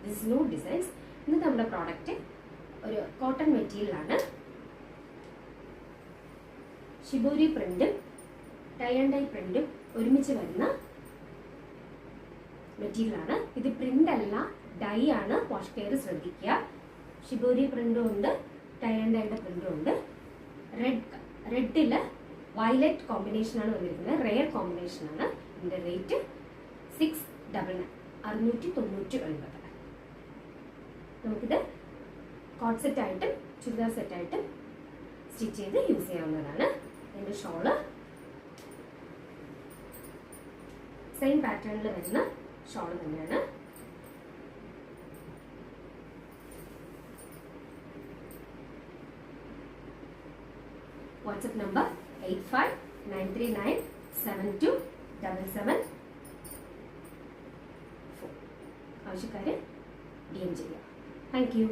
This new designs. ഇന്ന് നമ്മുടെ product ഒരു കോട്ടൺ മെറ്റീരിയലാണ്. ഷിബോരി പ്രിന്റും ടൈ ആൻഡ് ഡൈ പ്രിന്റും ഒരുമിച്ച് വരുന്ന മെറ്റീരിയലാണ്. ഇത് പ്രിന്റ് അല്ല, ഡൈ ആണ്. വാഷ് കെയർ ശ്രദ്ധിക്കുക. ഷിബോരി പ്രിന്റും ഉണ്ട്, ടൈ ആൻഡ് ഡൈയുടെ പ്രിന്റും ഉണ്ട്. റെഡില് വയലറ്റ് കോമ്പിനേഷനാണ് വന്നിരിക്കുന്നത്. റെയർ കോമ്പിനേഷനാണ്. ഇതിന്റെ റേറ്റ് 699 699. നമുക്കിത് കോട്ട് സെറ്റ് ആയിട്ടും ചുരിദാർ സെറ്റ് ആയിട്ടും സ്റ്റിച്ച് ചെയ്ത് യൂസ് ചെയ്യാവുന്നതാണ്. ഇതിന്റെ ഷോള് സെയിം പാറ്റേണിൽ വരുന്ന ഷോള് തന്നെയാണ്. WhatsApp number 8593972774. ആവശ്യക്കാര് DM ചെയ്യുക. Thank you.